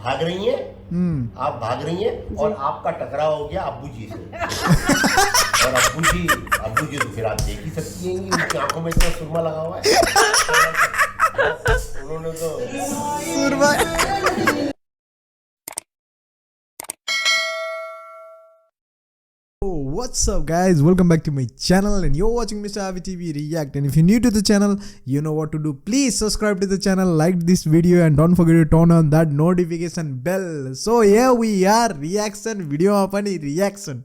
भाग रही हैं, आप भाग रही हैं और आपका टकराव हो गया अब्बू जी से। और अब्बू जी तो फिर आप देख ही सकती हैं कि उनकी आंखों में इतना सुरमा लगा हुआ है। उन्होंने तो सुरमा। What's up guys, welcome back to my channel and you're watching Mr. Avi TV React, and if you're new to the channel you know what to do. Please subscribe to the channel, like this video and don't forget to turn on that notification bell. So here we are, reaction video अपनी reaction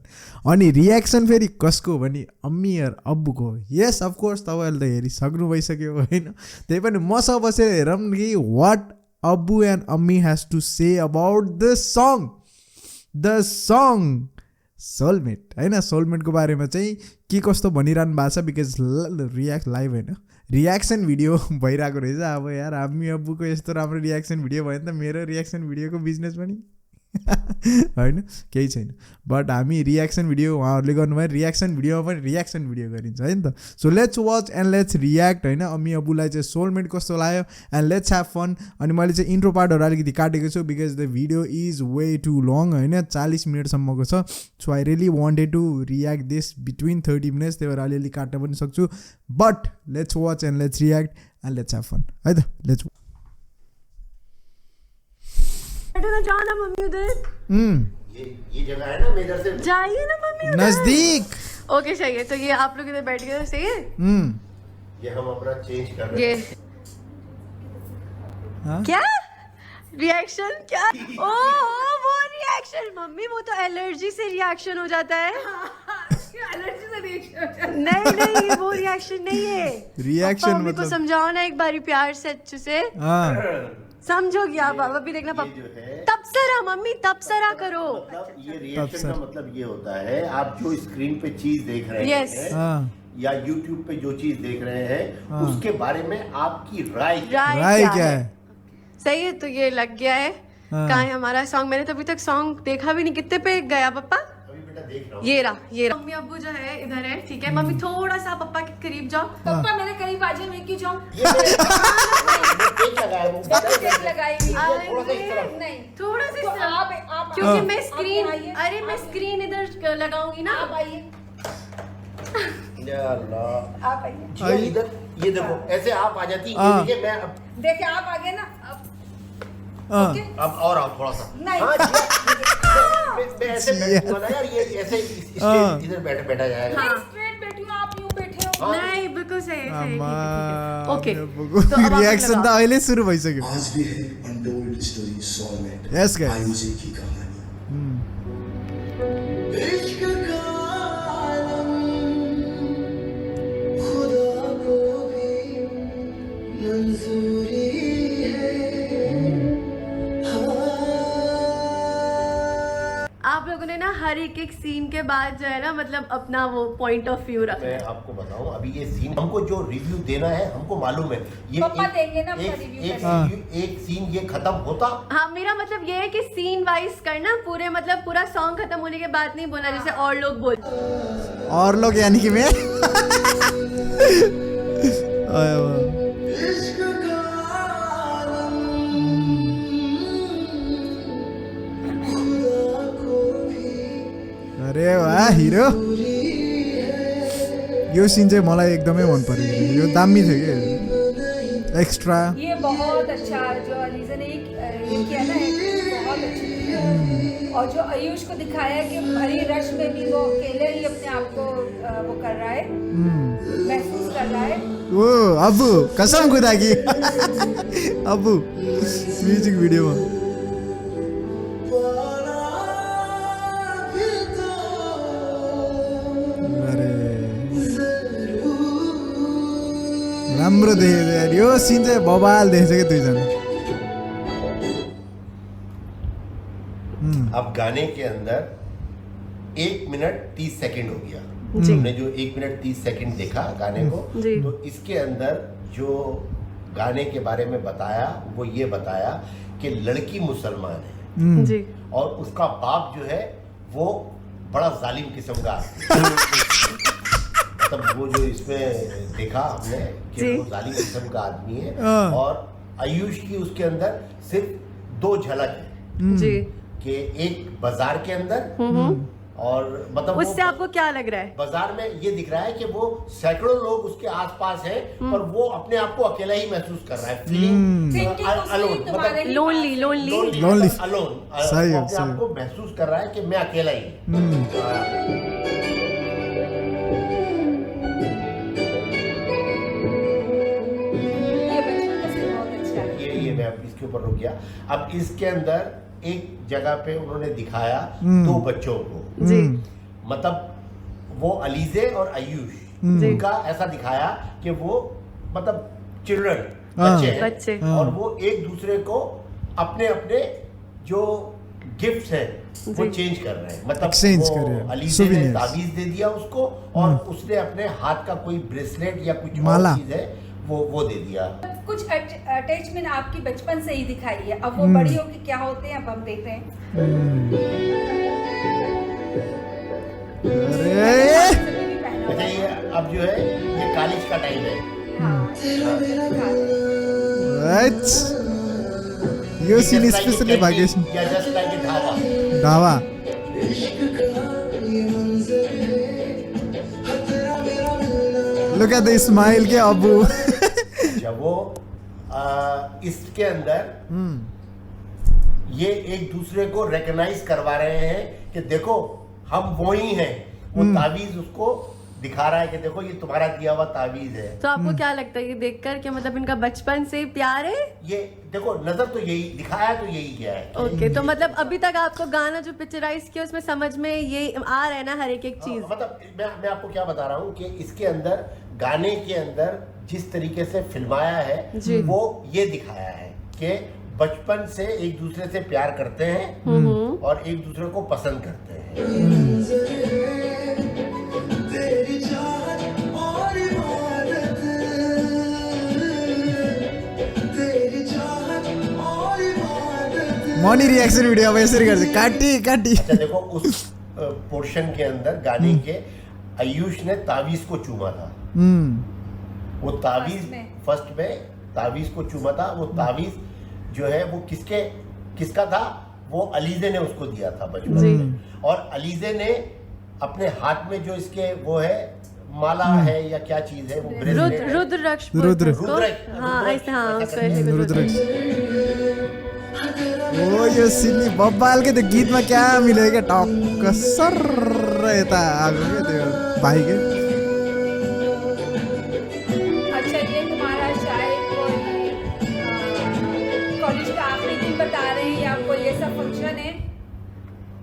अनि reaction फेरि कसको भने अम्मी और अब्बुको. Yes of course तपाईहरुले त हेरिसक्नु भइसक्यो हैन, त्यही पनि मसँग बसेर हेरौँ कि what Abbu and Ammi has to say about this song soulmate हैन. सोलमेटको बारेमा चाहिँ के कस्तो भनिरहनु भएको छ, बिकज रियाक्ट लाइभ होइन रियाक्सन भिडियो भइरहेको रहेछ. अब यार अम्मी अब्बुको यस्तो राम्रो रियाक्सन भिडियो भयो भने त मेरो रियाक्सन भिडियोको बिजनेस पनि होइन केही छैन. बट हामी रियाक्सन भिडियो उहाँहरूले गर्नुभयो, रियाक्सन भिडियोमा पनि रियाक्सन भिडियो गरिन्छ है नि त. So let's watch and let's react होइन. अम्मी अब्बुलाई चाहिँ सोलमेट कस्तो लाग्यो एन्ड लेट्स ह्याभ फन. अनि मैले चाहिँ इन्ट्रो पार्टहरू अलिकति काटेको छु because the video is way too long होइन, 40 मिनटसम्मको छ. So I really wanted to react this between 30 minutes, त्यही भएर अलिअलि काट्न पनि सक्छु. But let's watch and let's react and let's have fun है त. लेट्स जाना मम्मी उधर. ये जगह है ना, मैं इधर से जाइए ना मम्मी उधर. नजदीक. ओके सही है. तो ये आप लोग इधर बैठ गए, सही है. ये हम अपना चेंज कर रहे ये हैं. क्या रिएक्शन क्या? ओह वो रिएक्शन मम्मी, वो तो एलर्जी से रिएक्शन हो जाता है. एलर्जी से रिएक्शन नहीं वो रिएक्शन नहीं है. रिएक्शन मम्मी को समझाओ ना एक बारी प्यार से अच्छे से. समझोगी आप अभी देखना. तबसरा मम्मी, तबसरा करो. मतलब ये रिएक्शन का मतलब ये होता है, आप जो स्क्रीन पे चीज देख रहे हैं या यूट्यूब पे जो चीज देख रहे हैं उसके बारे में आपकी राय क्या है. सही है. तो ये लग गया है. कहाँ है हमारा सॉन्ग? मैंने तो अभी तक सॉन्ग देखा भी नहीं. कितने पे गया पापा? देख रहा हूं. ये रहा. मम्मी अब्बू जो है इधर है, ठीक है. मम्मी थोड़ा सा पापा के करीब जाओ. पापा मेरे करीब आ जाओ. मैं क्यों जाऊं? नहीं थोड़ा सा आप क्योंकि मैं स्क्रीन, अरे मैं स्क्रीन इधर लगाऊंगी ना. आप आइए. या अल्लाह. आप आइए. जी, इधर ये देखो, ऐसे आप आ जाती. ये देखिए मैं अब देखिए आप आ गए ना. अब और आओ थोड़ा सा. नहीं. मैं ऐसे बैठूंगा यार, ये ऐसे इधर बैठा जाएगा. मैं स्ट्रेट बैठी हूँ, आप यूं बैठे हो. नहीं बिल्कुल सही है. ओके रिएक्शन त अहिले सुरु भइसक्यो. आज भी है untold story soulmate. Yes guys. Ayushi की कहानी. इश्क का आलम खुदा को भी मंजूरी है. आप लोगों ने ना हर एक सीन के बाद जो है ना, मतलब अपना वो पॉइंट ऑफ व्यू रखा. मैं आपको बताऊं, अभी ये सीन हमको जो रिव्यू देना है हमको मालूम है. ये पापा देंगे ना अपना रिव्यू. एक सीन ये खत्म होता. हाँ मेरा मतलब ये है कि सीन वाइज करना पूरे, मतलब पूरा सॉन्ग खत्म होने के बाद नहीं बोलना जैसे और लोग बोलते. और लोग यानी कि मैं इश्क का आलम खुदा को भी अरे वाह हिरो. यो सीन चाहिँ मलाई एकदमै मन पर्यो. यो दामी थियो कि एक्स्ट्रा. ये बहुत अच्छा जो अलीजा ने ये किया ना, बहुत अच्छा. और जो आयुष को दिखाया कि भरी रश में भी वो अकेले ही अपने आप को वो कर रहा है, महसूस कर रहा है. ओ अब्बु कसम खुदा की अब्बु म्युजिक भिडियोमा राम्रो देखेको यार. यो सिन चाहिँ बबाल देखेछ क्या दुईजना. अब गाने के अंदर 1 मिनट 30 सेकंड हो गया. हमने जो 1 मिनट 30 सेकंड देखा गाने को, तो इसके अंदर जो गाने के बारे में बताया वो ये बताया कि लड़की मुसलमान है जी, और उसका बाप जो है वो बड़ा जालिम किस्म का मतलब वो जो इसमें देखा हमने कि वो जालिम किस्म का आदमी है. और आयुष की उसके अंदर सिर्फ 2 झलक है. जी कि एक बाजार के अंदर और मतलब उससे आपको क्या लग रहा है? बाजार में ये दिख रहा है कि वो सैकड़ों लोग उसके आसपास हैं पर वो अपने आप को अकेला ही महसूस कर रहा है, फीलिंग अलोन, मतलब लोनली Lonely. अलोन, सही है, अपने सही आप है। को महसूस कर रहा है कि मैं अकेला ही हूँ। ये बचपन का सीन बहुत अच्छा है। ये मैं अब इसके ऊपर रुक गया। अब इसके अंदर एक जगह पे उन्होंने दिखाया दो बच्चों को, जी मतलब वो अलीजे और आयुष, जी। उनका ऐसा दिखाया कि वो मतलब चिल्ड्रन हाँ। बच्चे हैं बच्चे। और वो एक दूसरे को अपने अपने जो गिफ्ट्स हैं वो जी। चेंज कर रहे हैं, मतलब Exchange कर रहे हैं, वो अलीजे ने souvenirs। ताबीज दे दिया उसको और उसने अपने हाथ का कोई ब्रेसलेट या कुछ माला। और चीज है वो दे दिया। कुछ अटैचमेंट आपकी बचपन से ही दिखाई है, अब वो बड़ी होके क्या होते हैं अब हम देख रहे हैं। अरे सभी भी पहना अच्छा हुआ ये है। अब जो है ये कॉलेज का टाइम है। हाँ, यो scene Just like a specially canteen भाग्यश या just like a dhaba. Dhaba इश्क का ये मंजर है, हाँ तेरा मेरा मिलना। लुक एट द स्माइल के अबू जब वो इसके अंदर ये एक दूसरे को रिकॉग्नाइज करवा रहे हैं कि देखो हम वो ही हैं, वो ताबीज उसको दिखा रहा है कि देखो ये तुम्हारा दिया हुआ ताबीज है। तो आपको क्या लगता है ये देखकर कि मतलब इनका बचपन से ही प्यार है? ये देखो नजर तो यही दिखाया, तो यही किया है। ओके, तो मतलब अभी तक आपको गाना जो पिक्चराइज किया उसमें समझ में ये आ रहा है ना हर एक चीज? मतलब मैं आपको क्या बता रहा हूँ कि इसके अंदर गाने के अंदर जिस तरीके से फिल्माया जी। है वो ये दिखाया है कि बचपन से एक दूसरे से प्यार करते हैं और एक दूसरे को पसंद करते हैं। तेरी चाहत और इबादत, तेरी चाहत और इबादत। मनी रिएक्शन वीडियो अब यसरी गर्छ काटी काटी अच्छा देखो उस पोर्शन के अंदर गाने के आयुष ने ताबीज को चूमा था। वो ताबीज फर्स्ट में ताबीज को चूमा था। वो ताबीज जो है वो किसका था? वो अलीजे ने उसको दिया था बचपन जी। में। और अलीजे ने अपने हाथ में जो इसके वो है माला है या क्या चीज है वो ब्रेसलेट है। रुद्राक्ष रुद्र। बोलते हैं उसको। रुद्राक्ष, हाँ रुद्राक्ष, ऐसे, हाँ ऐसा उसको करके। ऐसे कुछ रुद्राक्ष ओ यो सिनी बब्बाल के त्यो गीतमा क्या मिल्यो क्या टक्क सर यता आगो क्या त्यो भाइ के अच्छा ये तुम्हारा शायद कोई कॉलेज का आखिरी दिन बता रहे हैं या कोई ऐसा फंक्शन है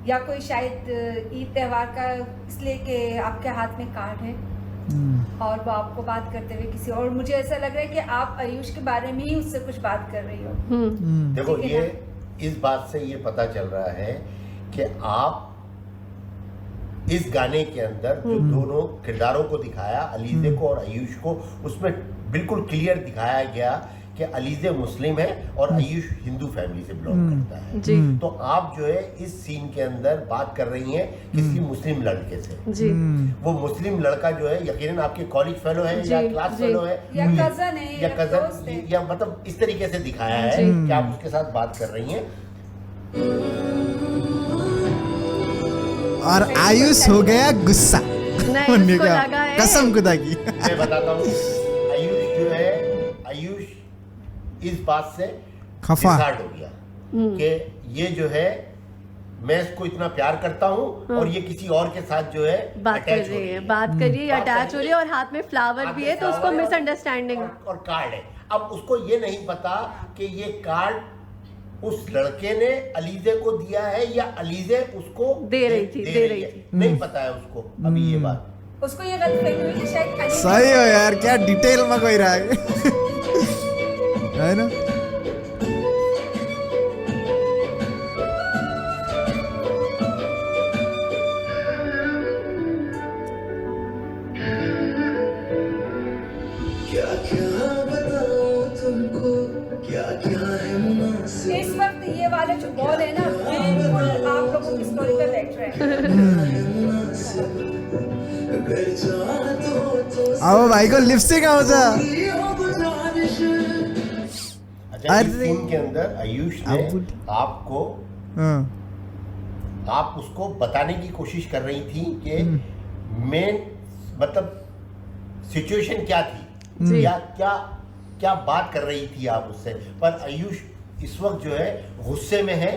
या कोई शायद ईद त्योहार का, इसलिए कि आपके हाथ में कार्ड है और वो आपको बात करते हुए किसी और, मुझे ऐसा लग रहा है कि आप आयुष के बारे में ही उससे कुछ बात कर रही हो। देखो ठीक है ये इस बात से ये पता चल रहा है कि आप इस गाने के अंदर जो दोनों किरदारों को दिखाया, अलीजे को और आयुष को, उसमें बिल्कुल क्लियर दिखाया गया कि अलीजे मुस्लिम है और आयुष हिंदू फैमिली से बिलोंग करता है। जी तो आप जो है इस सीन के अंदर बात कर रही हैं किसी मुस्लिम लड़के से। जी वो मुस्लिम लड़का जो है यकीनन आपके कॉलेज फेलो है जी, या क्लास जी। फेलो है या cousin है, या या दोस्त है। कजन या मतलब इस तरीके से दिखाया है जी। कि आप उसके साथ बात कर रही हैं। और आयुष हो गया गुस्सा नहीं, उन्हें उसको क्या लगा है- कसम खुदा की मैं बताता हूँ आयुष जो है आयुष इस बात से खफा। डिसहार्ट हो गया कि ये जो है मैं इसको इतना प्यार करता हूँ और ये किसी और के साथ जो है बात कर attach हो रही है, रही बात कर रही है, बात कर अटैच हो रही है और हाथ में फ्लावर हाथ भी में है, तो उसको flower है मिसअंडरस्टैंडिंग। और कार्ड है। अब उसको ये नहीं पता कि ये कार्ड उस लड़के ने अलीजे को दिया है या अलीजे उसको दे रही थी, दे रही है। थी। नहीं पता है उसको अभी ये बात। उसको ये गलतफहमी हुई कि शायद अली सही हो यार क्या डिटेल में गइरहेको हैन क्या क्या बताऊं तुमको, क्या क्या है मुनासिब। इस वक्त ये वाले जो बॉल है ना बिल्कुल आप लोगों की स्टोरी पे बैठ रहे हैं। अगर चाह तो अब भाइको लिपस्टिक आउँछ ये हो गुजारिश। अच्छा इस अरे। सीन के अंदर आयुष ने अब- आपको हाँ आप उसको बताने की कोशिश कर रही थी कि मेन मतलब सिचुएशन क्या थी या क्या क्या बात कर रही थी आप उससे, पर आयुष इस वक्त जो है गुस्से में है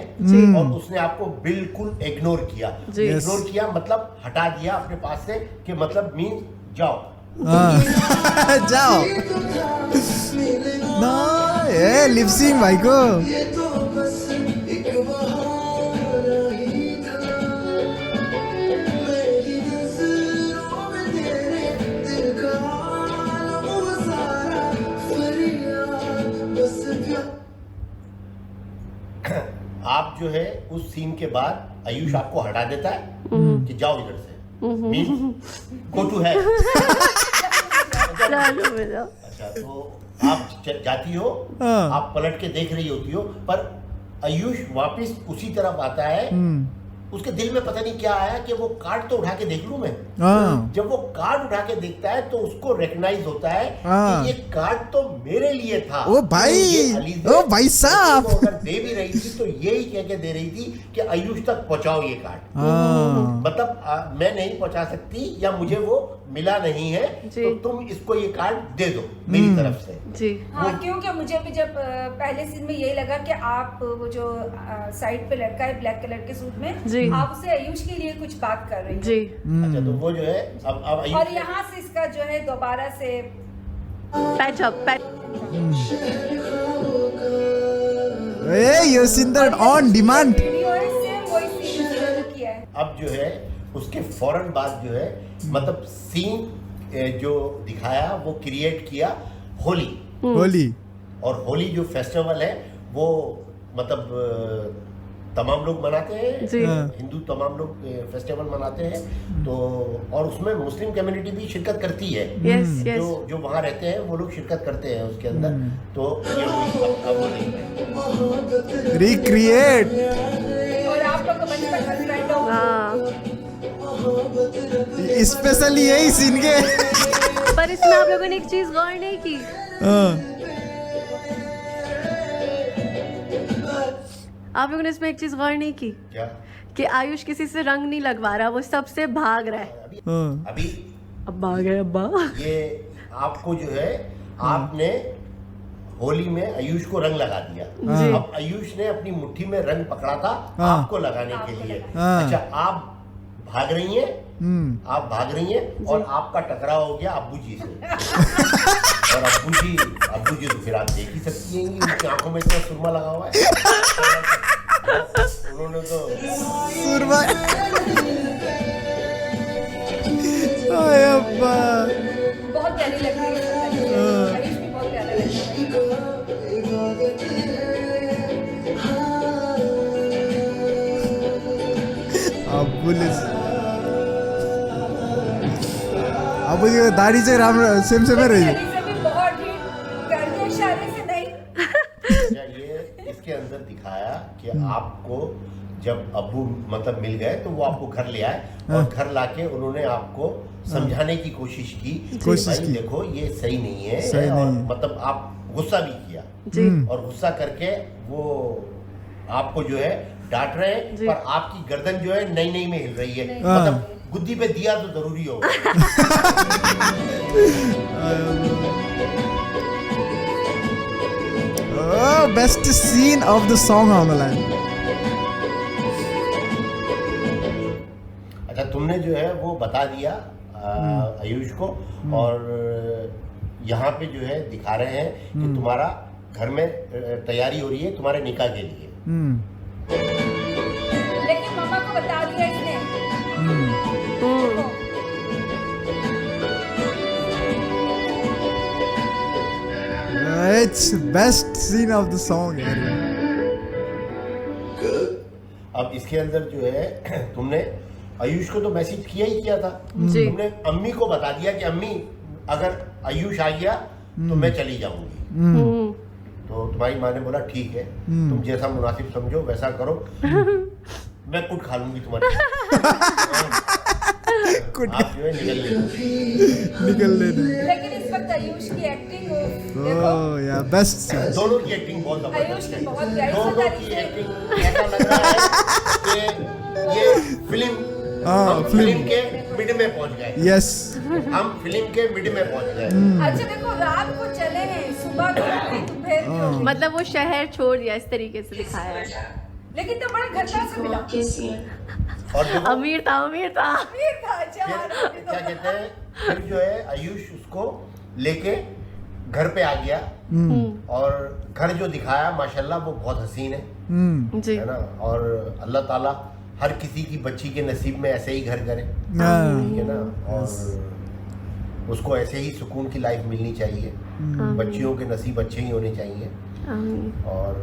और उसने आपको बिल्कुल इग्नोर किया। इग्नोर किया मतलब हटा दिया अपने पास से कि मतलब मीन जाओ। जाओ ना ये लिपसिंग भाई को। ये तो बस एक बहाना ही था, मेरी नजरों में तेरे दिल का आलम वो सारा फरियाद बस प्यार। आप जो है उस सीन के बाद आयुष आपको हटा देता है कि जाओ इधर से, मीन गो टू है। अच्छा तो आप जाती हो, आप पलट के देख रही होती हो, पर आयुष वापस उसी तरफ आता है। उसके दिल में पता नहीं क्या आया कि वो कार्ड तो उठा के देख लूं मैं। जब वो कार्ड उठा के देखता है तो उसको रिकॉग्नाइज होता है कि ये कार्ड तो मेरे लिए था। ओ भाई, ओ भाई साहब, अगर दे भी रही थी तो यही कह के दे रही थी कि आयुष तक पहुंचाओ ये कार्ड। मतलब मैं नहीं पहुंचा सकती या मुझे वो मिला नहीं है, तो तुम इसको ये कार्ड दे दो मेरी तरफ से। जी हाँ, क्योंकि मुझे भी जब पहले सीन में यही लगा कि आप वो जो साइड पे लड़का है ब्लैक कलर के सूट में, आप उसे आयुष के लिए कुछ बात कर रही जी। अच्छा तो वो जो है अब आयुष, और यहाँ से इसका जो है दोबारा से पैच अप योशिंदर ऑन डिमांड। वीडियो है, सेम वही सीन शुरू किया है। अब जो है उसके फौरन बाद जो है मतलब सीन जो दिखाया वो क्रिएट किया होली। होली और होली जो फेस्टिवल है वो मतलब तमाम लोग मनाते हैं, हिंदू तमाम लोग फेस्टिवल मनाते हैं। तो और उसमें मुस्लिम कम्युनिटी भी शिरकत करती है। जो वहाँ रहते हैं वो लोग शिरकत करते हैं उसके अंदर। तो ये रिक्रिएट और आप लोग का बचपन का फ्रेंड हो। स्पेशली यही सीन के। पर इसमें आप लोगों ने एक चीज गौर नहीं की, आप लोगों ने इसमें एक चीज गौर नहीं की क्या कि आयुष किसी से रंग नहीं लगवा रहा, वो सबसे भाग रहा है। अभी अब भाग है अब्बा। ये आपको जो है आपने होली में आयुष को रंग लगा दिया। अब आयुष ने अपनी मुट्ठी में रंग पकड़ा था आपको लगाने के लिए। अच्छा आप भाग रही हैं, आप भाग रही हैं और आपका टकराव हो गया अब्बू जी से। और अब्बू जी तो फिर आप देख ही सकती हैं उनकी आंखों में इतना सुरमा लगा हुआ है। उन्होंने तो सुरमा अब्बा बहुत प्यारी लग रही है, आयुष भी बहुत प्यारा लग अब्बू जी दाढ़ी से राम सेम सेम रही है। ये इसके अंदर दिखाया कि आपको जब अब्बू मतलब मिल गए तो वो आपको घर ले आए और घर लाके उन्होंने आपको समझाने की कोशिश की कि भाई देखो ये सही नहीं है। और मतलब आप गुस्सा भी किया और गुस्सा करके वो आपको जो है डांट रहे हैं, पर आपकी गर्दन जो है नई नई में हिल रही है। मतलब गुद्दी पे दिया तो जरूरी हो। Best scene of the song on the line. अच्छा तुमने जो है वो बता दिया आयुष को, और यहाँ पे जो है दिखा रहे हैं कि तुम्हारा घर में तैयारी हो रही है तुम्हारे निकाह के लिए। लेकिन मामा को बता दिया इसने। It's best scene of the song यार। अब इसके अंदर जो है तुमने आयुष को तो मैसेज किया ही किया था। तुमने अम्मी को बता दिया कि अम्मी अगर आयुष आ गया तो मैं चली जाऊंगी। तो तुम्हारी माँ ने बोला ठीक है, तुम जैसा मुनासिब समझो वैसा करो, मैं कुट खा लूंगी तुम्हारी। आप जो है निकल लेना। लेकिन इस वक्त आयुष की एक्टिंग देखो, बेस्ट दोनों की एक्टिंग बहुत आयुष की बहुत प्यारी दोनों की एक्टिंग ऐसा लग रहा है हाँ, हम फिल्म के मिड में पहुंच गए। यस हम फिल्म के मिड में पहुंच गए। अच्छा देखो, रात को चले हैं, सुबह को दोपहर को हो गई। मतलब वो शहर छोड़ दिया, इस तरीके से दिखाया है। लेकिन तो बड़ा घंटा से मिला। और देखो, अमीर था, अमीर था। फिर था, अच्छा, फिर क्या कहते हैं, फिर जो है आयुष उसको लेके घर पे आ गया और घर जो दिखाया माशाल्लाह वो बहुत हसीन है जी है ना। और अल्लाह ताला हर किसी की बच्ची के नसीब में ऐसे ही घर करे, ठीक है ना। और उसको ऐसे ही सुकून की लाइफ मिलनी चाहिए। बच्चियों के नसीब अच्छे ही होने चाहिए। और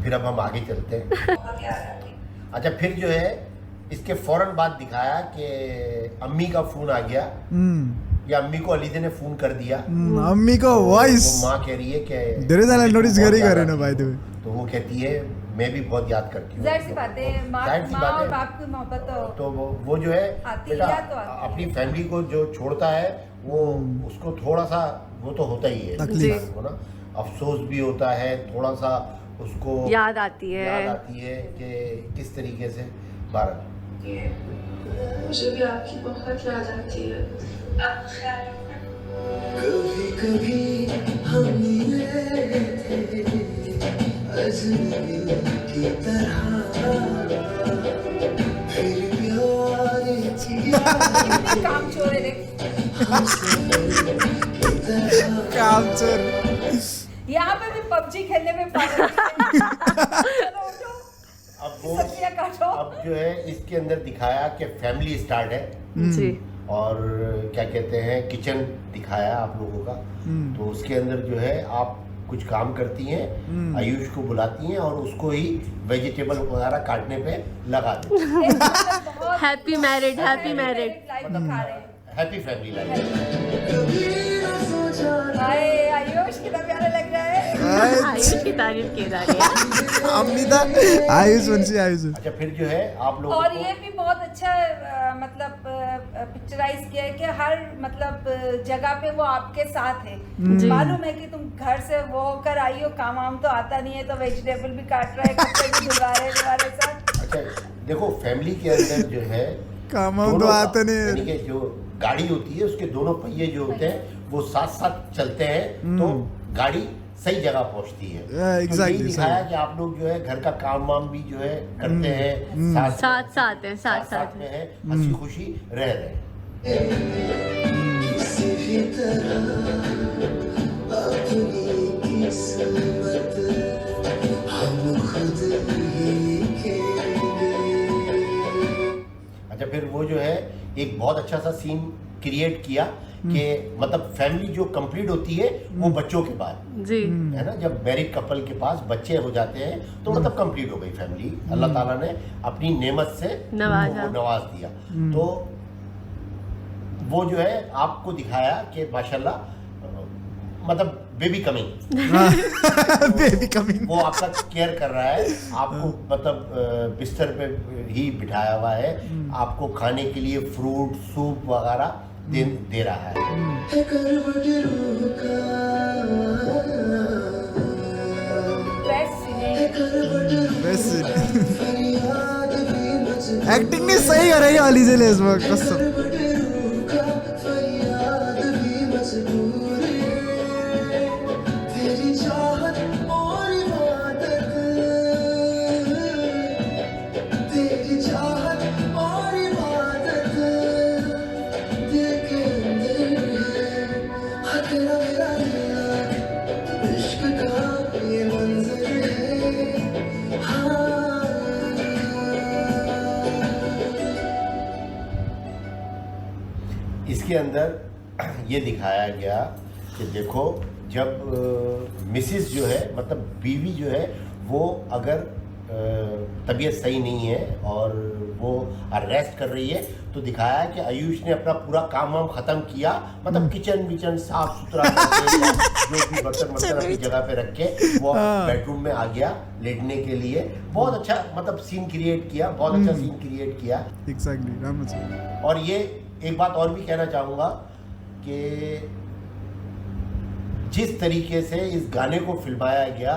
फिर अब हम आगे चलते हैं। अच्छा, फिर जो है इसके फौरन बाद दिखाया कि अम्मी का फोन आ गया, या अम्मी को अलीजे ने फोन कर दिया। अम्मी को तो वॉइस वो माँ कह रही है कि धेरै जनाले मुझे नोटिस बहुत गरी याद गरेन आती भाइ है। त्यो। तो वो कहती है मैं भी बहुत याद करती हूँ। जाहिर सी बात है, माँ जाहिर सी माँ बात और है। बाप की मोहब्बत तो वो जो है आती बेटा, है तो आती है। अपनी फैमिली को जो छोड़ता है वो उसको थोड़ा सा वो तो होता ही है तकलीफ। इंसान को ना, अफसोस भी होता है, थोड़ा सा उसको याद आती है। याद आती है कि किस तरीके से बारह। मुझे भी आपकी बहुत याद आती है। आप ख्याल कभी कभी हम मिले थे अजनबी की तरह, फिर प्यार किया कितने काम चोर है देख। काम चोर। यहाँ पे भी पबजी खेलने में पागल है। चलो उठो, अब वो सब्जियाँ काटो। अब जो है इसके अंदर दिखाया कि फैमिली स्टार्ट है जी और क्या कहते हैं किचन दिखाया आप लोगों का। तो उसके अंदर जो है आप कुछ काम करती हैं, आयुष को बुलाती हैं और उसको ही वेजिटेबल वगैरह काटने पे लगा देती हैं। Happy married, happy married. Life दिखा रहे हैं। Happy family life. कभी न सोचा हाय आयुष कितना प्यारा लग रहा है। आयुष की तारीफ की जा रही है। अम्मी त आयुष भन्छ आयुष। अच्छा, फिर जो है आप लोगों और को ये भी बहुत अच्छा मतलब पिक्चराइज किया है कि हर मतलब जगह पे वो आपके साथ है। मालूम है कि तुम घर से वो होकर आई हो, काम वाम तो आता नहीं है, तो वेजिटेबल भी काट रहा है, कपड़े भी धुलवा रहे तुम्हारे साथ। अच्छा देखो फैमिली के अंदर जो है काम तो दोनों आता का- नहीं। यानी कि जो गाड़ी होती है उसके दोनों पहिए जो होते हैं वो साथ साथ चलते हैं तो गाड़ी सही जगह पहुंचती है। Yeah, तो exactly, यही दिखाया कि आप लोग जो है घर का काम वाम भी जो है करते हैं, साथ साथ है, साथ साथ में है, हंसी खुशी रह रहे हैं। किसी भी तरह अपनी किस्मत हम खुद ही लिखेंगे। अच्छा, फिर वो जो है एक बहुत अच्छा सा सीन क्रिएट किया कि मतलब फैमिली जो कंप्लीट होती है वो बच्चों के बाद जी है ना। जब मैरिड कपल के पास बच्चे हो जाते हैं तो मतलब कंप्लीट हो गई फैमिली। अल्लाह ताला ने अपनी नेमत से नवाजा। उनको नवाज दिया। तो वो जो है आपको दिखाया कि माशाल्लाह मतलब बेबी कमिंग, बेबी कमिंग। वो आपका केयर कर रहा है, आपको मतलब बिस्तर पे ही बिठाया हुआ है, आपको खाने के लिए फ्रूट सूप वगैरह दे रहा है। करवट रूह का बेस्ट सीन है। करवट रूह बेस्ट फरियाद भी मजबूर। एक्टिङ नै सही गरे क्या अलिजेले यसमा कस्तो। करवट रूह का फरियाद भी मजबूर है। तेरी चाहत और इबादत, तेरी चाहत और इबादत देखे अंदर है। हाँ तेरा मेरा दिल इश्क का ये मंजर है। हाँ इसके अंदर ये दिखाया गया कि देखो जब मिसिस जो है मतलब बीवी जो है वो अगर तबीयत सही नहीं है और वो रेस्ट कर रही है तो दिखाया कि आयुष ने अपना पूरा काम वाम खत्म किया, मतलब किचन विचन साफ सुथरा करके जो भी बर्तन वर्तन अपनी जगह पे रख के वो बेडरूम में आ गया लेटने के लिए। बहुत अच्छा मतलब सीन क्रिएट किया, बहुत अच्छा सीन क्रिएट किया। एक्ज्याक्टली राम्रो छ। और ये एक बात और भी कहना चाहूँगा कि जिस तरीके से इस गाने को फिल्माया गया,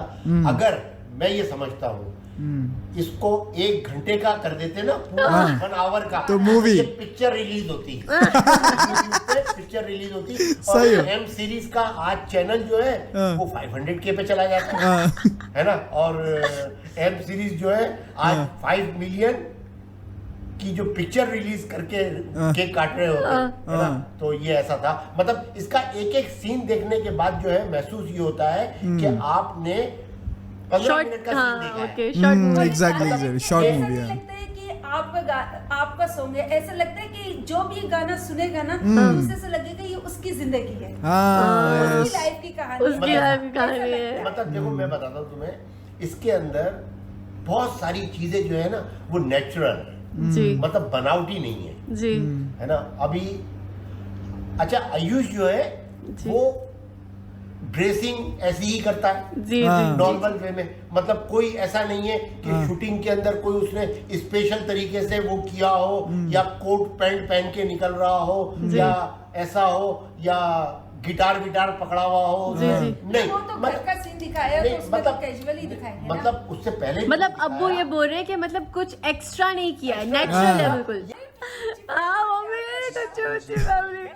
अगर मैं ये समझता हूँ इसको 1 घंटे का कर देते ना पूरा 1 आवर का, तो movie। ये पिक्चर रिलीज होती पिक्चर रिलीज होती। सही और है। एम सीरीज का आज चैनल जो है वो 500K पे चला जाता है ना। और एम सीरीज जो है आज 5 मिलियन की जो पिक्चर रिलीज करके केक काट रहे होते हैं, है ना। तो ये ऐसा था, मतलब इसका एक एक सीन देखने के बाद जो है महसूस ये होता है कि आपने 15 मिनट का सीन देखा है। Okay short movie exactly short ऐसा मूवी नहीं है। लगता है कि आपका सॉन्ग है, ऐसा लगता है कि जो भी गाना सुनेगा ना उसे से लगेगा ये उसकी जिंदगी है, हाँ उसकी लाइफ की कहानी है। उसकी लाइफ की कहानी है। मतलब देखो मैं बताता हूँ तुम्हें, इसके अंदर बहुत सारी चीजें जो है ना वो नेचुरल है, जी मतलब बनावटी नहीं है, जी है ना। अभी अच्छा आयुष जो है वो ड्रेसिंग ऐसी ही करता है जी हाँ। जी नॉर्मल वे में, मतलब कोई ऐसा नहीं है कि शूटिंग के अंदर कोई उसने स्पेशल तरीके से वो किया हो या कोट पैंट पहन के निकल रहा हो या ऐसा हो या गिटार विटार पकड़ा हुआ हो, जी, जी। नहीं वो तो घर का सीन दिखाया नहीं, तो उसमें मतलब- तो कैजुअली दिखाएंगे ना। मतलब उससे पहले मतलब अब वो ये बोल रहे हैं कि मतलब कुछ एक्स्ट्रा नहीं किया है, नेचुरल है बिल्कुल। हाँ मम्मी तो चूची मम्मी।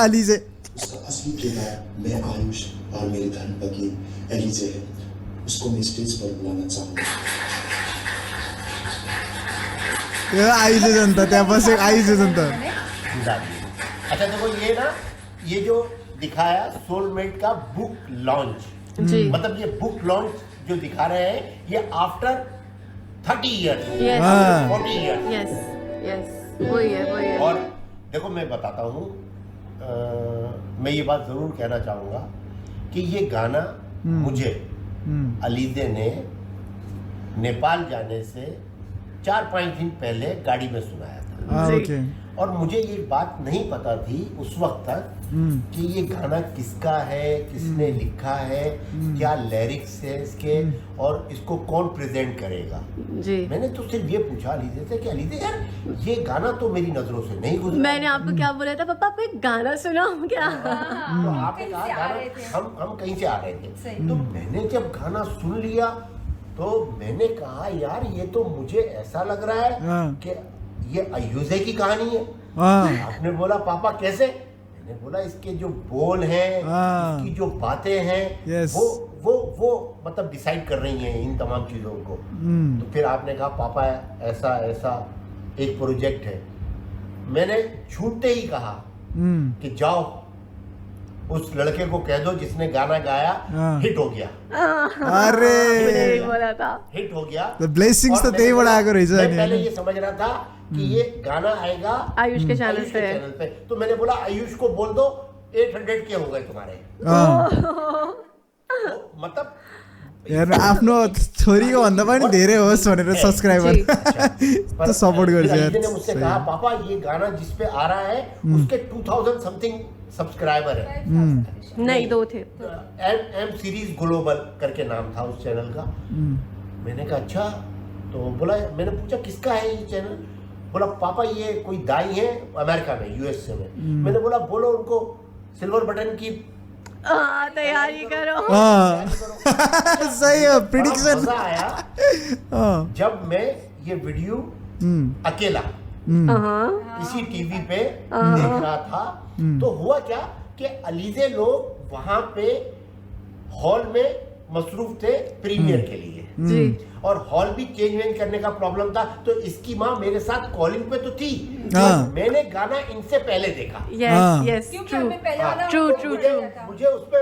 अली से उसका असली किरदार मैं आयुष और मेरी धर्मपत्नी एलिजे है, उसको मैं स्टेज पर बुलाना चाहूंगा। आई से जनता त्या बस एक आई से जनता अच्छा देखो ये ना, ये जो दिखाया सोलमेट का बुक लॉन्च, जी मतलब ये बुक लॉन्च जो दिखा रहे हैं ये after 30 years, Yes. 40 years. Yes yes वही है और देखो मैं बताता हूँ, मैं ये बात जरूर कहना चाहूंगा कि ये गाना मुझे अलीजे ने नेपाल जाने से 4-5 दिन पहले गाड़ी में सुनाया था। हाँ जी। ओके और मुझे ये बात नहीं पता थी उस वक्त तक कि ये गाना किसका है, किसने लिखा है, क्या लिरिक्स है इसके और इसको कौन प्रेजेंट करेगा। जी। मैंने तो सिर्फ ये पूछा अलीजे से कि अलीजे यार ये गाना तो मेरी नजरों से नहीं गुजरा। मैंने आपको क्या बोला था, पापा आपको एक गाना सुनाऊं क्या? तो आपने कहीं कहा से आ गाना, रहे थे। हम कहीं से आ रहे थे, सही। तो मैंने जब गाना सुन लिया तो मैंने कहा यार ये तो मुझे ऐसा लग रहा है हाँ। कि ये अय्यूजे की कहानी है। हाँ आपने बोला पापा कैसे, मैंने बोला इसके जो बोल हैं, हाँ। इसकी जो बातें हैं, Yes. वो मतलब डिसाइड कर रही हैं इन तमाम चीजों को। तो फिर आपने कहा पापा ऐसा ऐसा एक प्रोजेक्ट है। मैंने छूटते ही कहा कि जाओ उस लड़के को कह दो जिसने गाना गाया हाँ। हिट हो गया, अरे मुझे नहीं बोला था। हिट हो गया। The blessings और तो मैंने त्यही बाट बोला- आएको रहेछ मैं नि, पहले होइन? ये समझ रहा था कि ये गाना आएगा आयुष के चैनल आयुष के पे। चैनल पे। तो मैंने बोला आयुष को बोल दो 800 के हो गए तुम्हारे। अँ, तो मतलब हेर्नु आफ्नो छोरीको भन्दा पनि धेरै होस् भनेर सब्सक्राइबर जी। तो सपोर्ट गर्छ फिर यार अलीजे ने मुझसे सही। कहा पापा ये गाना जिस पे आ रहा है उसके 2000 समथिंग सब्सक्राइबर है। नहीं 2 थे। एम सीरीज ग्लोबल करके नाम था उस चैनल का। मैंने कहा अच्छा, तो बोला मैंने पूछा किसका है ये चैनल, बोला पापा ये कोई दाई है अमेरिका में, यूएसए में। मैंने बोला बोलो उनको सिल्वर बटन की हाँ तैयारी करो। अँ, तैयारी करो। सही हो बड़ा प्रिडिक्सन मजा आया अँ, जब मैं ये वीडियो अकेला हाँ इसी टीवी पे देख रहा था। तो हुआ क्या कि अलीजे लोग वहां पे हॉल में मसरूफ थे प्रीमियर के लिए, जी और हॉल भी चेंज वेंज करने का प्रॉब्लम था। तो इसकी माँ मेरे साथ कॉलिंग पे तो थी, हाँ। मैंने गाना इनसे पहले देखा। हाँ। यस यस क्योंकि ट्रू। हमें पहले वाला True, वो true, मुझे true. था। मुझे उसमें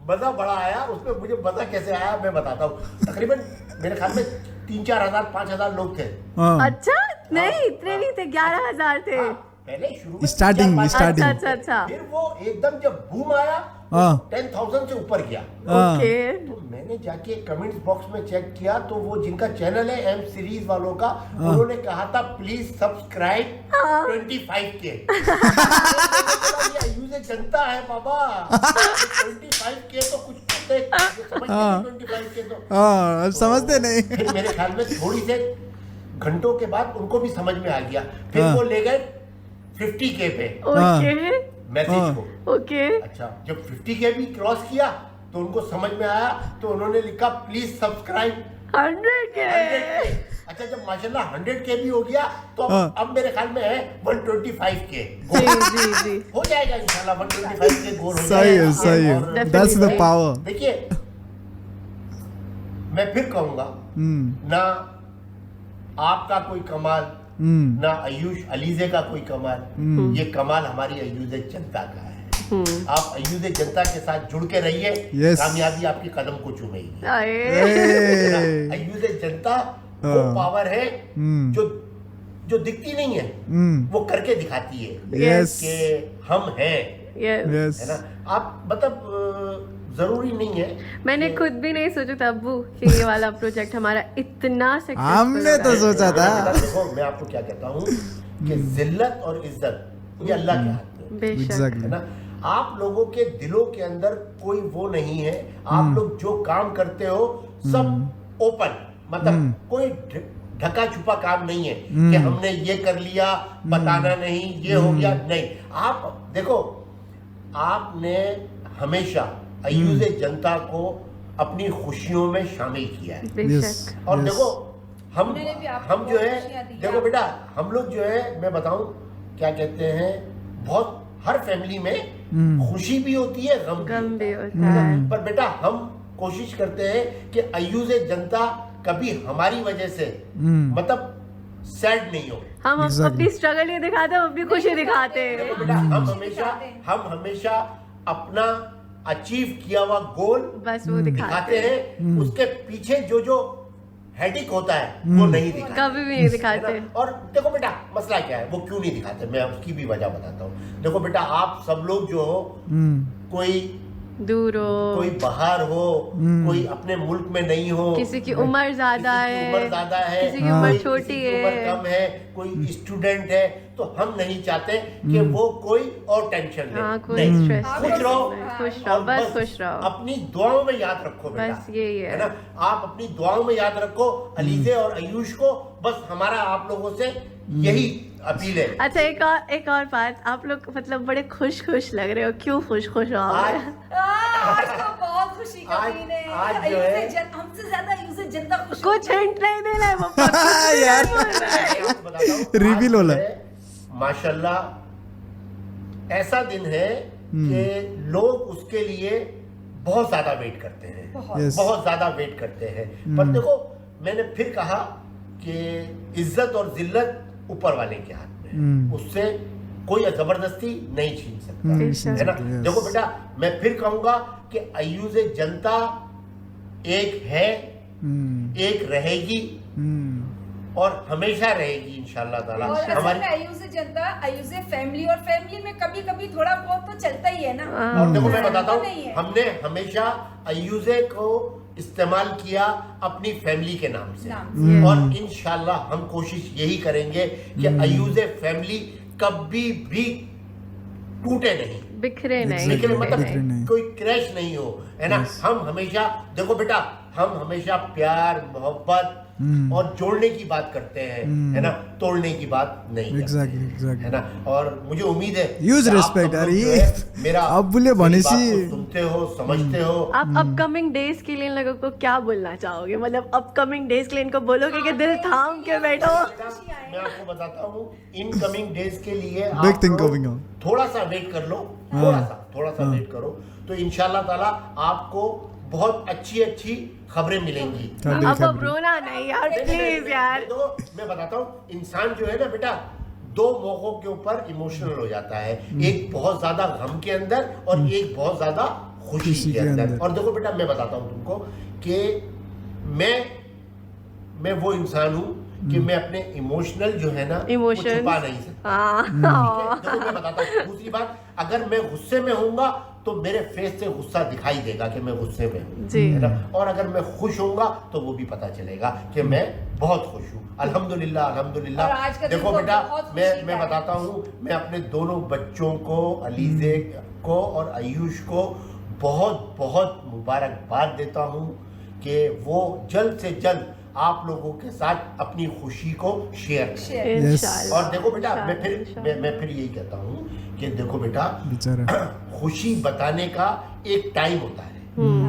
मजा बड़ा आया। उसमें मुझे मजा कैसे आया मैं बताता हूँ। तकरीबन मेरे ख्याल में 3-4 हजार 5,000 लोग थे। अँ, अच्छा नहीं इतने नहीं थे, 11,000 थे। हाँ, पहले शुरू में Starting, 3-4 starting. अच्छा अच्छा अच्छा फिर वो एकदम जब बूम आया हाँ। 10,000 से ऊपर गया। हाँ। ओके तो मैंने जाके कमेंट्स बॉक्स में चेक किया तो वो जिनका चैनल है एम सीरीज वालों का, उन्होंने कहा था प्लीज सब्सक्राइब 25K। ये यूज़र जनता है बाबा, 25K तो कुछ तो देख, समझते हाँ। नहीं 25K तो। अँ, अब समझते नहीं फिर मेरे ख्याल में थोड़ी से घंटों के बाद उनको भी समझ में आ गया। फिर हाँ। वो ले गए 50K पे ओके मैसेज को। ओके अच्छा जब 50K भी क्रॉस किया तो उनको समझ में आया, तो उन्होंने लिखा प्लीज सब्सक्राइब 100K। अच्छा, जब माशाल्लाह 100K भी हो गया तो हाँ। अब मेरे ख्याल में है 125K जी जी जी। हो जाएगा इंशाल्लाह। 125K गोल हो सही है, जाएगा। सही है। और That's the power. देखिए, मैं फिर कहूंगा, ना आपका कोई कमाल, ना आयुष अलीजे का कोई कमाल, ये कमाल हमारी अयूज़े जनता का है। आप अयूज़े जनता के साथ जुड़ के रहिए, Yes. कामयाबी आपके कदम को चूमेगी। Hey. अयूज़े जनता वो पावर है जो दिखती नहीं है, वो करके दिखाती है Yes. कि हम हैं, Yes. है ना। आप मतलब जरूरी नहीं है। मैंने खुद भी नहीं सोचा था अब्बू कि ये वाला प्रोजेक्ट हमारा इतना सक्सेसफुल हमने तो सोचा था। देखो, मैं आपको क्या कहता हूँ कि जिल्लत और इज्जत ये अल्लाह के हाथ में है, बेशक। Exactly. है ना। आप लोगों के दिलों के अंदर कोई वो नहीं है। आप लोग जो काम करते हो सब ओपन, मतलब कोई ढका छुपा काम नहीं है कि हमने ये कर लिया, बताना नहीं, ये हो गया नहीं। आप देखो, आपने हमेशा अयूज़े जनता को अपनी खुशियों में शामिल किया है। बेशक। और Yes. देखो, उन्होंने भी आपको हम जो है, खुशियां दी। देखो बेटा, हम लोग जो है, मैं बताऊं क्या कहते हैं, बहुत हर फैमिली में खुशी भी होती है, गम भी होता होता है। पर बेटा, हम कोशिश करते हैं कि अयूज़े जनता कभी हमारी वजह से मतलब सैड नहीं हो। हम Exactly. अपनी स्ट्रगल नहीं दिखाते, हम अपनी खुशी दिखाते हैं। देखो बेटा, हम हमेशा अपना अचीव किया हुआ गोल बस वो दिखाते हैं। उसके पीछे जो हेडिक होता है वो नहीं दिखाते, कभी भी नहीं दिखाते। है ना? और देखो बेटा, मसला क्या है, वो क्यों नहीं दिखाते, मैं उसकी भी वजह बताता हूँ। देखो बेटा, आप सब लोग जो हो, कोई दूर हो, कोई बाहर हो, कोई अपने मुल्क में नहीं हो, किसी की उम्र ज्यादा किसी की है, उम्र ज्यादा है, किसी की उम्र कोई छोटी किसी की उम्र है, कम है, कोई स्टूडेंट है, तो हम नहीं चाहते कि वो कोई और टेंशन ले। हाँ, कोई नहीं, स्ट्रेस खुश नहीं, रहो, खुश रहो, और बस खुश रहो। अपनी दुआओं में याद रखो बेटा, बस यही है। ना। आप अपनी दुआओं में याद रखो अलीजे और आयुष को। बस हमारा आप लोगों से यही अपील है। अच्छा, एक और बात, आप लोग मतलब बड़े खुश लग रहे हो, क्यों खुश हो आप? आज तो बहुत खुशी का आज- दिन है। आज जो है- हमसे ज्यादा अयूज़े जनता खुश कुछ हिंट नहीं देना है वो यार। मैं आपको बताता हूँ, Reveal आज होला। जो है, माशाल्लाह ऐसा दिन है कि लोग उसके लिए बहुत ज्यादा वेट करते हैं, Yes. बहुत ज्यादा वेट करते हैं। पर देखो, मैंने फिर कहा कि इज्जत और जिल्लत ऊपर वाले के हाथ में है। उससे कोई जबरदस्ती नहीं छीन सकता, बेशक। है ना। Yes. देखो बेटा, मैं फिर कहूंगा कि अयूज़े जनता एक है, एक रहेगी और हमेशा रहेगी इंशाल्लाह ताला। और असल हमारी में अयूज़े जनता, अयूज़े फैमिली, और फैमिली में कभी कभी थोड़ा बहुत तो चलता ही है ना। और देखो, मैं बताता तो हूँ, नहीं है। हमने हमेशा अयूज़े को इस्तेमाल किया अपनी फैमिली के नाम से, से। और इंशाल्लाह हम कोशिश यही करेंगे कि अयूज़े फैमिली कभी भी टूटे नहीं, बिखरे नहीं, लेकिन Exactly. मतलब बिखरे नहीं। कोई क्रैश नहीं हो, है ना। हम हमेशा, देखो बेटा, हम हमेशा प्यार, मोहब्बत और जोड़ने की बात करते हैं, है ना, तोड़ने की बात नहीं करते Exactly, हैं, exactly. है ना। और मुझे उम्मीद है Huge कि आप respect, सब लोग अरे जो ये है, मेरा अब बोले मेरी भनेसी- बात को सुनते हो, समझते हो। आप अपकमिंग डेज के लिए इन लोगों को क्या बोलना चाहोगे? मतलब अपकमिंग डेज के लिए इनको बोलोगे कि दिल थाम के बैठो। मैं आपको बताता हूँ, इनकमिंग डेज के लिए Big आप thing लोग coming on. थोड़ा सा वेट कर लो, थोड़ा सा वेट करो, तो इंशाल्लाह ताला आपको बहुत अच्छी खबरें मिलेंगी। अब रोना नहीं यार, प्लीज यार। तो मैं बताता हूँ, इंसान जो है ना बेटा, दो मौकों के ऊपर इमोशनल हो जाता है। एक बहुत ज्यादा गम के अंदर और एक बहुत ज्यादा खुशी के अंदर। और देखो बेटा, मैं बताता हूँ तुमको कि मैं वो इंसान हूँ कि मैं अपने इमोशनल जो है ना, वो Emotions. छुपा नहीं सकता। हाँ। देखो, मैं बताता हूँ, दूसरी बात, अगर मैं गुस्से में होऊंगा तो मेरे फेस से गुस्सा दिखाई देगा कि मैं गुस्से में हूँ, जी। है ना। और अगर मैं खुश होऊंगा तो वो भी पता चलेगा कि मैं बहुत खुश हूँ। अल्हम्दुलिल्लाह, और अल्हम्दुलिल्लाह। आज का दिन देखो तो बेटा, बहुत खुशी का मैं है। बताता हूँ, मैं अपने दोनों बच्चों को, अलीजे को और आयुष को बहुत बहुत मुबारकबाद देता हूँ कि वो जल्द से जल्द आप लोगों के साथ अपनी खुशी को शेयर करें। इंशाल्लाह। और देखो बेटा, इंशाल्लाह। मैं फिर यही कहता हूँ कि देखो बेटा, बेचारा खुशी बताने का एक टाइम होता है।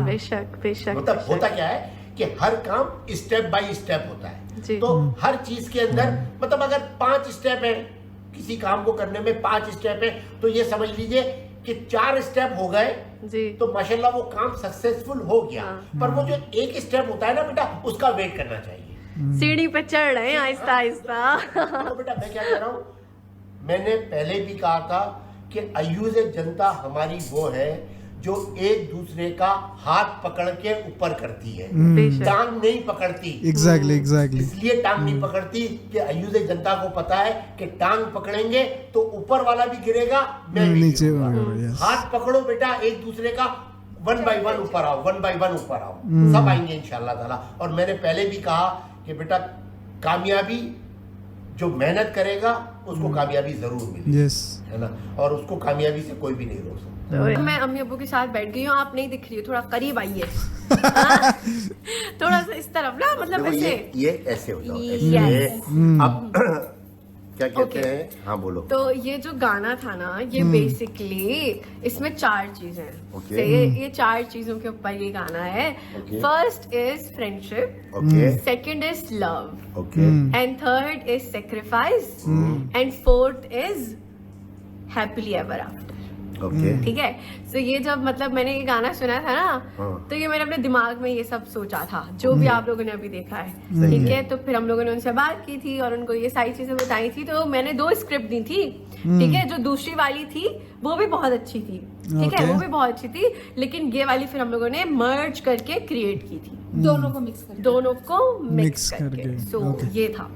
बेशक बेशक। मतलब होता क्या है कि हर काम स्टेप बाय स्टेप होता है। जी। तो हर चीज के अंदर मतलब अगर 5 स्टेप है किसी काम को करने में, 5 स्टेप है, तो ये समझ लीजिए कि 4 स्टेप हो गए जी। तो माशाल्लाह वो काम सक्सेसफुल हो गया। पर वो जो एक स्टेप होता है ना बेटा, उसका वेट करना चाहिए। सीढ़ी पे चढ़ रहे हैं आहिस्ता आहिस्ता। तो बेटा मैं क्या कह रहा हूँ, मैंने पहले भी कहा था कि अयूज जनता हमारी वो है जो एक दूसरे का हाथ पकड़ के ऊपर करती है, बेशक। टांग नहीं पकड़ती। एग्जैक्टली इसलिए टांग नहीं पकड़ती कि अयूज जनता को पता है कि टांग पकड़ेंगे तो ऊपर वाला भी गिरेगा, मैं भी नीचे गिरूंगा। वाला, yes. हाथ पकड़ो बेटा एक दूसरे का, 1 by 1 ऊपर आओ, 1 by 1 ऊपर आओ, सब आएंगे इंशाल्लाह ताला। और मैंने पहले भी कहा कि बेटा कामयाबी जो मेहनत करेगा उसको कामयाबी जरूर मिलेगी, यस है ना, और उसको कामयाबी से कोई भी नहीं रोक सकता। तो मैं अम्मी अब्बू के साथ बैठ गई हूँ, आप नहीं दिख रही हो, थोड़ा करीब आइए। हाँ? थोड़ा सा इस तरफ ना, मतलब देखो ऐसे। ये ऐसे हो जाओ, Yes. ऐसे। अब क्या कहते Okay. हैं, हाँ बोलो। तो ये जो गाना था ना, ये बेसिकली इसमें 4 चीजें हैं। Okay. तो ये 4 चीजों के ऊपर ये गाना है। Okay. First is friendship, okay second is love, okay and third is sacrifice, and fourth is happily ever after. Okay ठीक है। तो ये जब मतलब मैंने ये गाना सुना था ना, हाँ। तो ये मैंने अपने दिमाग में ये सब सोचा था जो भी आप लोगों ने अभी देखा है। सही ठीक है। है। तो फिर हम लोगों ने उनसे बात की थी और उनको ये सारी चीजें बताई थी। तो मैंने 2 स्क्रिप्ट दी थी। ठीक है। जो दूसरी वाली थी वो भी बहुत अच्छी थी। ठीक है। Okay. वो भी बहुत अच्छी थी, लेकिन ये वाली फिर हम लोगों ने मर्ज करके क्रिएट की थी, दोनों को मिक्स कर दोनों को Mix मिक्स करके। करके, सो okay. ये था।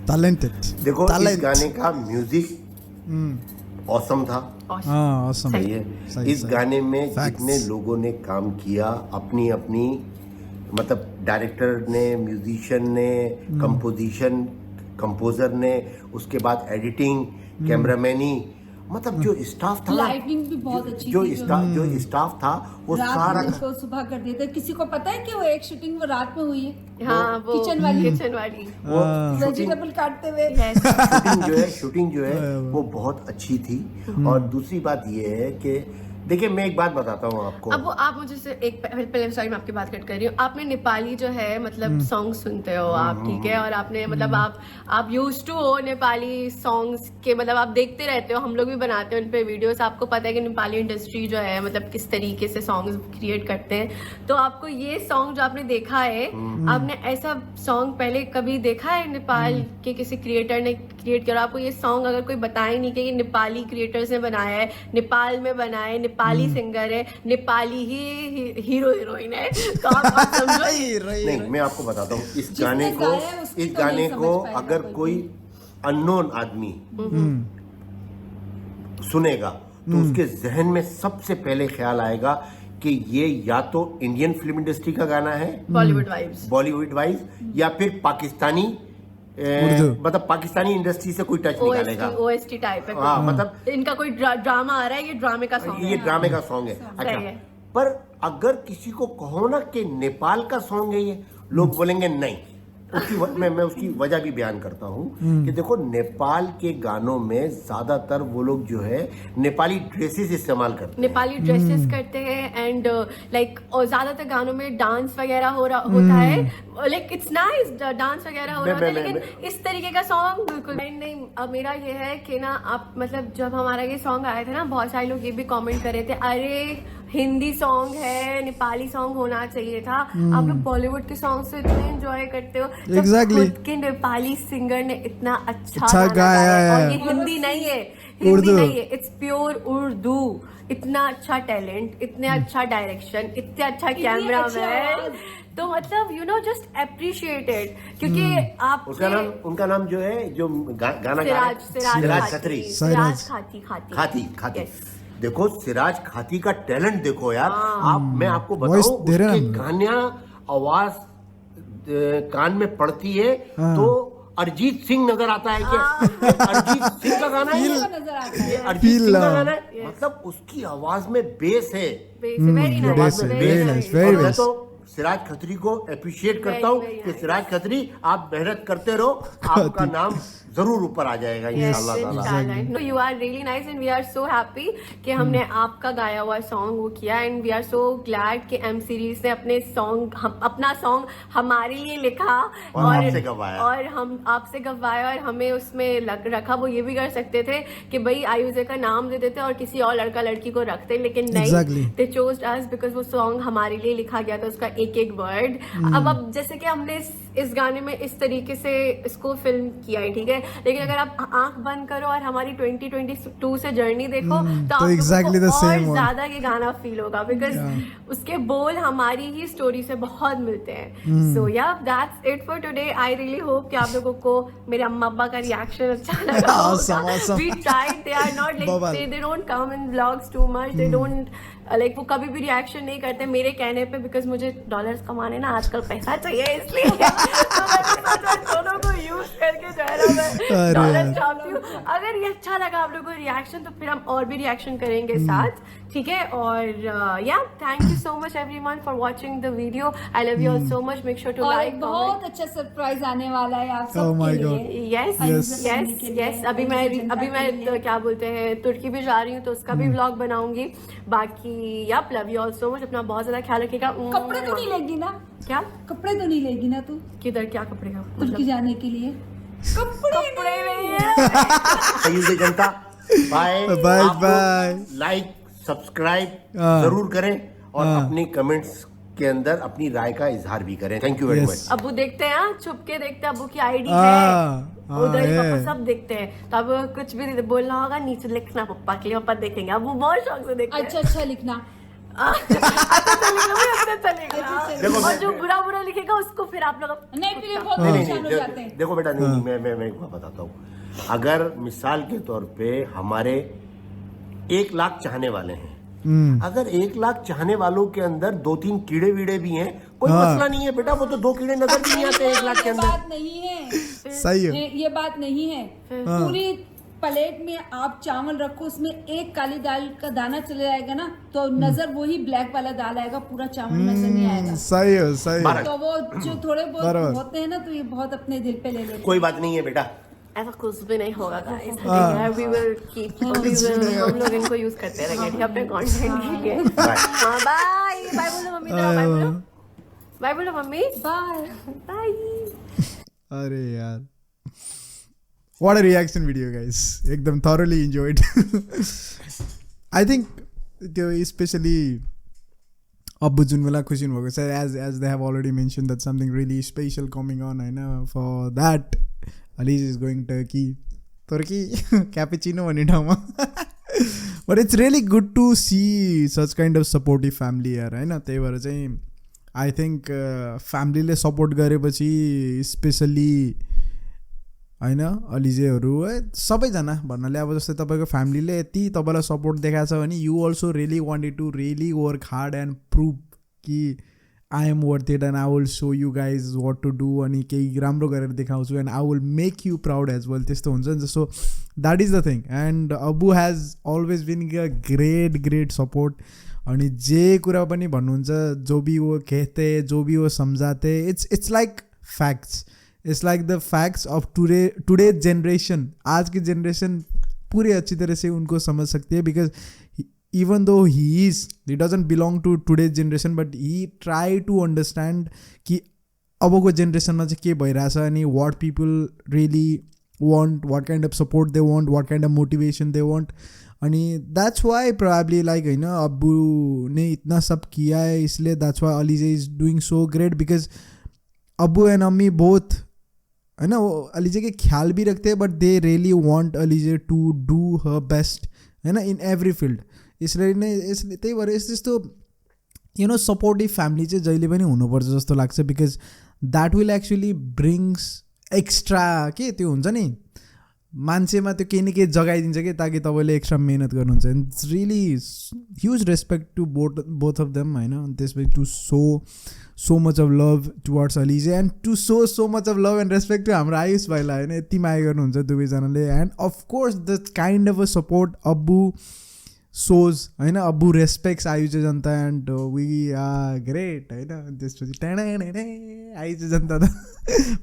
टैलेंटेड देखो इस गाने का म्यूजिक औसम था। हाँ awesome. सही है। सही, इस सही. गाने में Facts. जितने लोगों ने काम किया, अपनी अपनी मतलब डायरेक्टर ने, म्यूजिशियन ने, कंपोजर ने, उसके बाद एडिटिंग, कैमरामैनी, मतलब जो स्टाफ था ना, लाइटिंग भी बहुत अच्छी जो थी, जो स्टाफ था वो रात सारा में उसको सुबह कर देते। किसी को पता है कि वो एक शूटिंग वो रात में हुई है? हाँ, वो किचन वाली। किचन वाली। वो शूटिंग वेजिटेबल काटते हुए। Yes. शूटिंग जो है वो बहुत अच्छी थी। और दूसरी बात ये है कि देखिए मैं एक बात बताता हूँ आपको। अब वो आप मुझे से एक पहले सॉरी मैं आपकी बात कट कर रही हूँ। आपने नेपाली जो है मतलब सॉन्ग सुनते हो आप, ठीक है, और आपने मतलब आप यूज्ड टू हो नेपाली सॉन्ग्स के, मतलब आप देखते रहते हो, हम लोग भी बनाते हैं उन पे वीडियोस। आपको पता है कि नेपाली इंडस्ट्री जो है मतलब किस तरीके से सॉन्ग्स क्रिएट करते हैं। तो आपको ये सॉन्ग जो आपने देखा है, आपने ऐसा सॉन्ग पहले कभी देखा है नेपाल के किसी क्रिएटर ने क्रिएट किया? आपको ये सॉन्ग अगर कोई बताए नहीं कि ये नेपाली क्रिएटर्स ने बनाया है, नेपाल में बनाया है, नेपाली सिंगर है, नेपाली ही हीरो हीरोइन है, तो आप समझो। नहीं मैं आपको बताता हूँ इस जिसने गाने को, गाया है उसकी इस तो गाने नहीं को समझ पाएगा अगर कोई कोई अननोन आदमी सुनेगा तो उसके जहन में सबसे पहले ख्याल आएगा कि ये या तो इंडियन फिल्म इंडस्ट्री का गाना है, बॉलीवुड वाइब्स, बॉलीवुड वाइज, या फिर पाकिस्तानी मतलब पाकिस्तानी इंडस्ट्री से कोई टच निकालेगा। ओएसटी टाइप है। हाँ मतलब इनका कोई ड्रामा आ रहा है, ये ड्रामे का सॉन्ग ये है। ड्रामे का सॉन्ग है। अच्छा, है। पर अगर किसी को कहो ना कि नेपाल का सॉन्ग है ये, लोग बोलेंगे नहीं। उसकी मैं उसकी वजह भी बयान करता हूँ कि देखो नेपाल के गानों में ज्यादातर वो लोग जो है नेपाली ड्रेसेस इस्तेमाल करते हैं। नेपाली ड्रेसेस करते हैं एंड लाइक और ज्यादातर गानों में डांस वगैरह होता है, लाइक इट्स नाइस, डांस वगैरह हो रहा होता है, लेकिन इस तरीके का सॉन्ग बिल्कुल नहीं। अब मेरा ये है कि ना आप मतलब जब हमारा ये सॉन्ग आया था ना, बहुत सारे लोग ये भी कमेंट कर रहे थे, अरे हिंदी सॉन्ग है, नेपाली सॉन्ग होना चाहिए था। आप लोग बॉलीवुड के सॉन्ग से इतने एंजॉय करते हो, जब Exactly. खुद के नेपाली सिंगर ने इतना अच्छा अच्छा गाना गाया गाया है। है। और ये हिंदी नहीं है, हिंदी उर्दू। नहीं है, इट्स प्योर उर्दू। इतना अच्छा टैलेंट, इतने अच्छा डायरेक्शन, इतने अच्छा कैमरा मैन, तो मतलब यू नो जस्ट अप्रिशिएटेड, क्योंकि आप उनका नाम जो है जो गाना गा रहे हैं, सिराज खत्री, सिराज खाती खाती। Yes. देखो सिराज खाती का टैलेंट देखो यार। मैं आपको Voice बताऊं, दे रहे उसके हैं। गाना आवाज कान में पड़ती है तो अरिजीत सिंह नजर आता है। क्या अरिजीत सिंह का गाना है? नजर आता है। अरिजीत सिंह का Feel, गाना है। मतलब उसकी आवाज में बेस है। वेरी आवाज Bass में है, बेस very है। nice, very और मैं nice. तो सिराज खत्री को अप्रिशिएट करता हूँ कि सिराज खत्री आप मेहनत करते रहो, आपका नाम जरूर ऊपर आ जाएगा इंशाल्लाह ताला। No, you are really nice and we are so happy कि हमने आपका गाया हुआ सॉन्ग वो किया and we are so glad कि M सीरीज ने अपना सॉन्ग हमारे लिए लिखा और आपसे गवाया। और हम आपसे गवाया और हमें उसमें रखा। वो ये भी कर सकते थे कि भाई आयुजे का नाम दे देते और किसी और लड़का लड़की को रखते, लेकिन नहीं, दे चोज अस बिकॉज वो सॉन्ग हमारे लिए लिखा गया था, उसका एक एक वर्ड। अब जैसे कि हमने इस गाने में इस तरीके से इसको फिल्म किया है, ठीक है, लेकिन अगर आप आंख बंद करो और हमारी 2022 से जर्नी देखो तो आप exactly लोगों को और one. ज्यादा ये गाना फील होगा बिकॉज उसके बोल हमारी ही स्टोरी से बहुत मिलते हैं। सो या that's it for today. I really hope कि आप लोगों को मेरे अम्मा अब्बा का रिएक्शन अच्छा लगा होगा। We tried, they are not like they don't come in vlogs too much, they don't like वो कभी भी रिएक्शन नहीं करते मेरे कहने पे बिकॉज मुझे डॉलर्स कमाने ना आजकल पैसा चाहिए, इसलिए तो मैं दोनों को यूज करके जो है ना मैं डॉलर छापती हूँ। अगर ये अच्छा लगा आप लोगों को रिएक्शन तो फिर हम और भी रिएक्शन करेंगे साथ, ठीक है। और या thank you so much everyone for watching the video. I love you all so much. Make sure to like. बहुत अच्छा सरप्राइज आने वाला है आप Oh my सबके God. लिए। यस अभी मैं तो क्या बोलते हैं तुर्की भी जा रही हूँ तो उसका भी व्लॉग बनाऊंगी। बाकी yup love you all so much. अपना बहुत ज्यादा ख्याल रखिएगा। कपड़े तो नहीं लेगी ना? क्या कपड़े तो नहीं लेगी ना तू किधर? क्या कपड़े का तुर्की जाने के लिए? कपड़े नहीं है। आयुष जनता बाय बाय। लाइक सब्सक्राइब जरूर करें और अपनी कमेंट्स के अंदर अपनी राय का इजहार भी करें। Thank you very much. Abu देखते हैं, छुप के देखते हैं। अबू की आईडी है उधर, पापा सब देखते हैं। तो अब कुछ भी बोलना होगा नीचे लिखना पापा के लिए, पापा देखेंगे। अबू बहुत शौक से देखते हैं। अच्छा लिखना। देखो और जो बुरा बुरा लिखेगा उसको फिर आप लोग नहीं, फिर बहुत परेशान हो जाते हैं। देखो बेटा, नहीं मैं एक बात बताता हूँ। अगर मिसाल के तौर पे हमारे 1 लाख चाहने वाले हैं, अगर 1 लाख चाहने वालों के अंदर 2-3 कीड़े वीड़े भी हैं, कोई मसला नहीं है बेटा। वो तो 2 कीड़े नजर भी नहीं आते 1 लाख के अंदर। बात नहीं है, सही है, ये बात नहीं है। पूरी प्लेट में आप चावल रखो, उसमें एक काली दाल का दाना चले जाएगा ना तो नजर वही ब्लैक वाला दाल आएगा, पूरा चावल नजर नहीं आएगा। सही है। तो वो जो थोड़े बहुत होते हैं ना तो ये बहुत अपने दिल पे ले लेते हैं। कोई बात नहीं है बेटा, ऐसा कुछ भी नहीं होगा गाइस। वी विल कीप हम लोग इनको यूज करते रहेंगे, ठीक है, अपने कंटेंट के लिए। बाय बाय बोलो मम्मी, बाय बोलो मम्मी, बाय। अरे यार, what a reaction video guys, एकदम thoroughly enjoyed. I think त्यो especially अब्बु जुन बेला खुसी हुनुभएको छ, as they have already mentioned that something really special coming on Hahn. For that Alize is going Turkey cappuccino भन्ने ठाउँमा। But it's really good to see such kind of supportive family यार हैन। त्यही भएर चाहिँ I think फ्यामिलीले support गरेपछि specially होइन अलिजेहरू है सबैजना भन्नाले अब जस्तै तपाईँको फ्यामिलीले यति तपाईँलाई सपोर्ट देखाएको छ भने you also really wanted to really work hard and prove कि I am worth it and I will show you guys what to do, अनि केही राम्रो गरेर देखाउँछु and I will make you proud as well. त्यस्तो हुन्छ नि। So that is the thing. And अबु has always been a great support. अनि जे कुरा पनि भन्नुहुन्छ, जो भी वो कहते जो भी वो समझाते, it's like facts. It's like the facts of today generation. आज की जनरेशन पूरी अच्छी तरह से उनको समझ सकती है, because even though he doesn't belong to today generation, but he try to understand कि अबको जेनरेसनमा चाहिँ के भइरहेछ अनि what people really want, what kind of support they want, what kind of motivation they want. अनि द्याट्स वाई प्रोबेबली लाइक होइन अब्बू ने इतना सब किया है, इसलिए that's why Alizeh is doing so great, because अब्बू एन्ड अम्मी बोथ होइन अलिजे के ख्याल भी रखते हैं, बट दे रियली वान्ट अलिजे टु डू हर बेस्ट होइन इन एभ्री फिल्ड। यसरी नै त्यही भएर यस्तो यु नो सपोर्टिभ फ्यामिली चाहिँ जहिले पनि हुनुपर्छ जस्तो लाग्छ, because that will actually brings extra के त्यो हुन्छ नि मान्छेमा त्यो केही न केही जगाइदिन्छ कि ताकि तपाईँले एक्स्ट्रा मेहनत गर्नुहुन्छ। And it's really huge respect to both of them होइन। त्यसपछि to so much of love towards Alizeh and to so much of love and respect to हाम्रो आयुष भाइलाई होइन। यति माया गर्नुहुन्छ दुवैजनाले। And of course the kind of a support अब्बु सोज होइन अब्बु respects Ayush Janata and we are great होइन त्यसपछि आयुष जनता त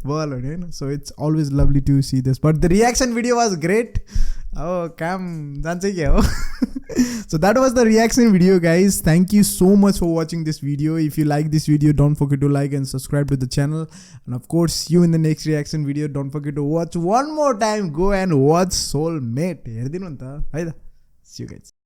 बल हुने होइन so it's always lovely to see this but the reaction video was great अब काम जान्छ क्या हो so that was the reaction video guys. Thank you so much for watching this video. If you like this video, don't forget to like and subscribe to the channel, and of course see you in the next reaction video. Don't forget to watch one more time. Go and watch Soulmate. See you guys.